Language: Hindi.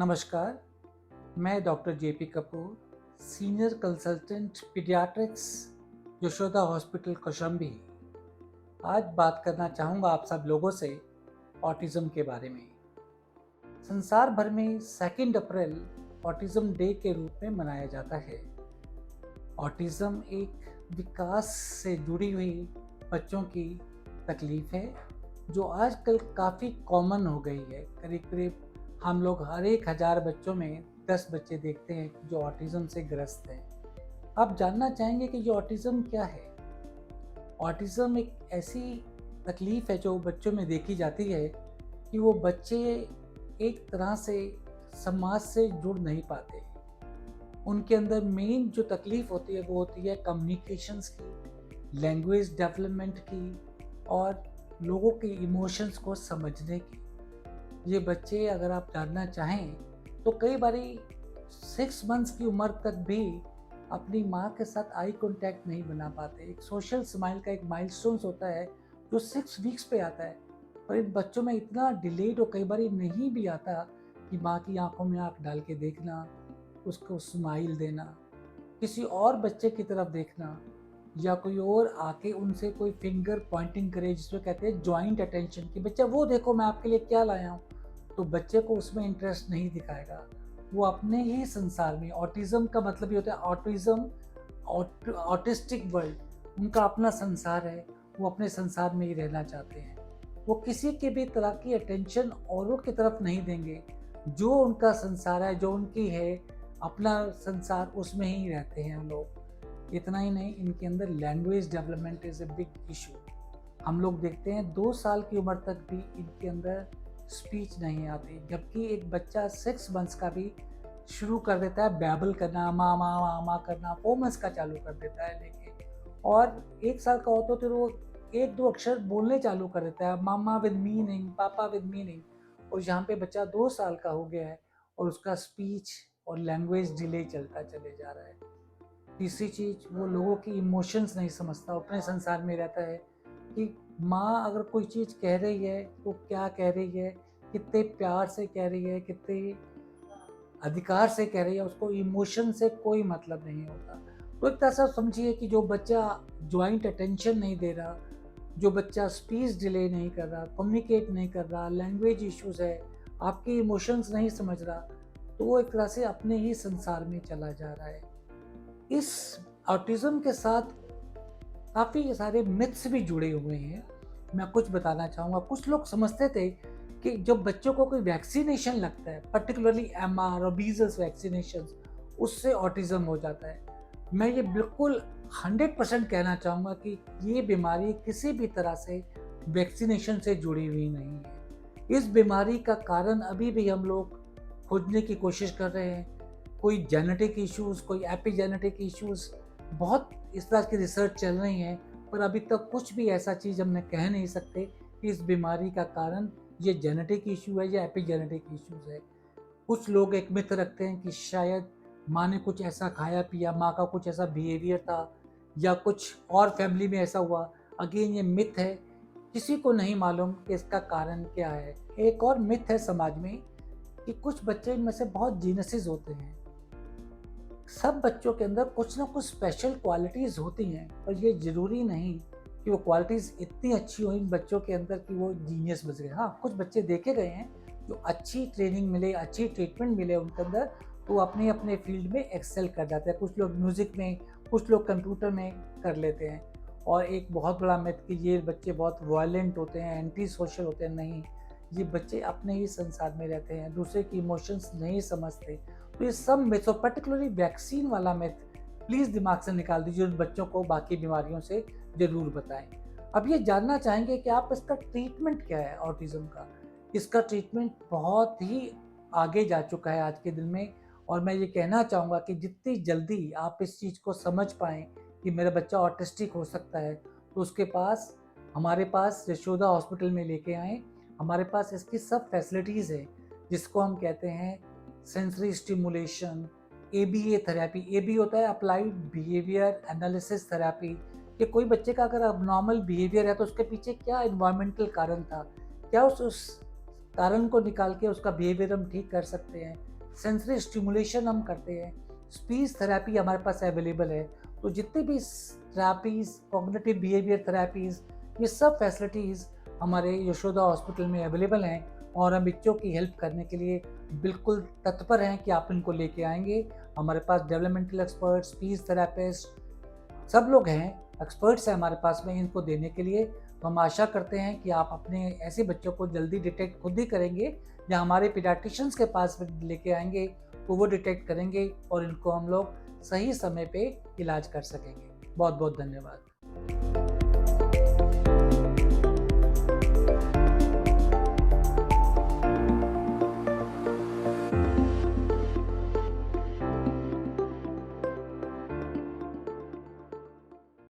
नमस्कार, मैं doctor JP Kapoor, senior consultant paediatrics, Yashoda hospital Kaushambi. आज बात करना चाहूँगा आप सब लोगों से ऑटिज़म के बारे में। संसार भर में 2 अप्रैल ऑटिज़म डे के रूप में मनाया जाता है। ऑटिज़म एक विकास से जुड़ी हुई बच्चों की तकलीफ है, जो आजकल काफ़ी कॉमन हो गई है। करीब-करीब हम लोग हर 1000 बच्चों में 10 बच्चे देखते हैं जो ऑटिज़म से ग्रस्त हैं। आप जानना चाहेंगे कि ये ऑटिज़म क्या है? ऑटिज़म एक ऐसी तकलीफ है जो बच्चों में देखी जाती है कि वो बच्चे एक तरह से समाज से जुड़ नहीं पाते। उनके अंदर मेन जो तकलीफ होती है वो होती है कम्युनिकेशंस की, लैंग्वेज डेवलपमेंट की और लोगों के इमोशंस को समझने की। ये बच्चे अगर आप जानना चाहें तो कई बारी 6 मंथ्स की उम्र तक भी अपनी माँ के साथ आई कांटेक्ट नहीं बना पाते। एक सोशल स्माइल का एक माइलस्टोन्स होता है जो 6 वीक्स पे आता है, पर इन बच्चों में इतना डिलेड और कई बारी नहीं भी आता कि माँ की आंखों में आंख डाल के देखना, उसको स्माइल देना, किसी और बच्चे की तरफ देखना या कोई और आके उनसे कोई फिंगर पॉइंटिंग करे जिसको कहते हैं जॉइंट अटेंशन कि बच्चा वो देखो मैं आपके लिए क्या लाया हूँ, तो बच्चे को उसमें इंटरेस्ट नहीं दिखाएगा। वो अपने ही संसार में, ऑटिज्म का मतलब ये होता है ऑटिज्म ऑटिस्टिक वर्ल्ड, उनका अपना संसार है, वो अपने संसार में ही रहना चाहते हैं। वो किसी के भी तरह की अटेंशन औरों की तरफ नहीं देंगे। जो उनका संसार है, जो उनकी है अपना संसार, उसमें ही रहते हैं लोग। इतना ही नहीं, इनके अंदर language development is a big issue. हम लोग देखते हैं 2 साल की उम्र तक भी इनके अंदर स्पीच नहीं आती, जबकि एक बच्चा 6 मंथ्स का भी शुरू कर देता है बैबल करना, माँ माँ माँ माँ करना, 4 मंथ्स का चालू कर देता है लेके, और 1 साल का होता तो फिर वो 1-2 अक्षर बोलने चालू कर देता है, मामा विद मीनिंग, पापा विद मीनिंग। और यहाँ पे बच्चा 2 साल का हो गया है और उसका स्पीच और लैंग्वेज डिले चलता चले जा रहा है। तीसरी चीज़, वो लोगों की इमोशंस नहीं समझता, अपने संसार में रहता है कि माँ अगर कोई चीज़ कह रही है तो क्या कह रही है, कितने प्यार से कह रही है, कितने अधिकार से कह रही है, उसको इमोशन से कोई मतलब नहीं होता। तो एक तरह से समझिए कि जो बच्चा जॉइंट अटेंशन नहीं दे रहा, जो बच्चा स्पीच डिले नहीं कर रहा, कम्युनिकेट नहीं कर रहा, लैंग्वेज इश्यूज़ है, आपके इमोशंस नहीं समझ रहा, तो वो एक तरह से अपने ही संसार में चला जा रहा है। इस ऑटिज़्म के साथ काफ़ी सारे मिथ्स भी जुड़े हुए हैं। मैं कुछ बताना चाहूँगा। कुछ लोग समझते थे कि जब बच्चों को कोई वैक्सीनेशन लगता है, पर्टिकुलरली एमआर और मीज़ल्स वैक्सीनेशंस, उससे ऑटिज़्म हो जाता है। मैं ये बिल्कुल 100% कहना चाहूँगा कि ये बीमारी किसी भी तरह से वैक्सीनेशन से जुड़ी हुई नहीं है। इस बीमारी का कारण अभी भी हम लोग खोजने की कोशिश कर रहे हैं। कोई जेनेटिक इश्यूज़, कोई एपिजेनेटिक इश्यूज़, बहुत इस तरह की रिसर्च चल रही है, पर अभी तक कुछ भी ऐसा चीज़ हम कह नहीं सकते कि इस बीमारी का कारण ये जेनेटिक इश्यू है या एपिजेनेटिक इश्यूज़ है। कुछ लोग एक मिथ रखते हैं कि शायद माँ ने कुछ ऐसा खाया पिया, माँ का कुछ ऐसा बिहेवियर था या कुछ और फैमिली में ऐसा हुआ। अगेन ये मिथ है, किसी को नहीं मालूम कि इसका कारण क्या है। एक और मिथ है समाज में कि कुछ बच्चे इनमें से बहुत जीनियसेस होते हैं। सब बच्चों के अंदर कुछ ना कुछ स्पेशल क्वालिटीज़ होती हैं, पर ये ज़रूरी नहीं कि वो क्वालिटीज़ इतनी अच्छी हो इन बच्चों के अंदर कि वो जीनियस बन गए। हाँ, कुछ बच्चे देखे गए हैं जो अच्छी ट्रेनिंग मिले, अच्छी ट्रीटमेंट मिले उनके अंदर, तो वो अपने-अपने फील्ड में एक्सेल कर जाते हैं। कुछ लोग म्यूज़िक में, कुछ लोग कंप्यूटर में कर लेते हैं। और एक बहुत बड़ा मिथ कि ये बच्चे बहुत वायलेंट होते हैं, एंटी सोशल होते हैं, नहीं। ये बच्चे अपने ही संसार में रहते हैं, दूसरे की इमोशंस नहीं समझते। तो ये सब मिथ्स, और पर्टिकुलरली वैक्सीन वाला मिथ प्लीज़ दिमाग से निकाल दीजिए, उन बच्चों को बाकी बीमारियों से ज़रूर बताएं। अब ये जानना चाहेंगे कि आप इसका ट्रीटमेंट क्या है ऑटिज़म का। इसका ट्रीटमेंट बहुत ही आगे जा चुका है आज के दिन में, और मैं ये कहना चाहूँगा कि जितनी जल्दी आप इस चीज़ को समझ पाएँ कि मेरा बच्चा ऑटिस्टिक हो सकता है, तो उसके पास, हमारे पास यशोदा हॉस्पिटल में लेके आएँ। हमारे पास इसकी सब फैसिलिटीज़ है, जिसको हम कहते हैं sensory stimulation, ABA therapy. A B होता है अप्लाइड बिहेवियर एनालिसिस थेरेपी, कि कोई बच्चे का अगर अबनॉर्मल बिहेवियर है तो उसके पीछे क्या एनवायरमेंटल कारण था, क्या उस कारण को निकाल के उसका बिहेवियर हम ठीक कर सकते हैं। सेंसरी स्टिमुलेशन हम करते हैं, स्पीच थेरेपी हमारे पास अवेलेबल है। तो जितने भी थेरापीज़, कॉग्निटिव बिहेवियर थेरापीज़, ये सब फैसिलिटीज़ हमारे यशोदा हॉस्पिटल में अवेलेबल हैं और हम बच्चों की हेल्प करने के लिए बिल्कुल तत्पर हैं कि आप इनको लेके आएँगे। हमारे पास डेवलपमेंटल एक्सपर्ट, स्पीच थेरेपिस्ट सब लोग हैं, एक्सपर्ट्स हैं हमारे पास में इनको देने के लिए। तो हम आशा करते हैं कि आप अपने ऐसे बच्चों को जल्दी डिटेक्ट खुद ही करेंगे या हमारे पीडियाट्रिशियंस के पास में लेके आएँगे, तो वो डिटेक्ट करेंगे और इनको हम लोग सही समय पे इलाज कर सकेंगे। बहुत-बहुत धन्यवाद।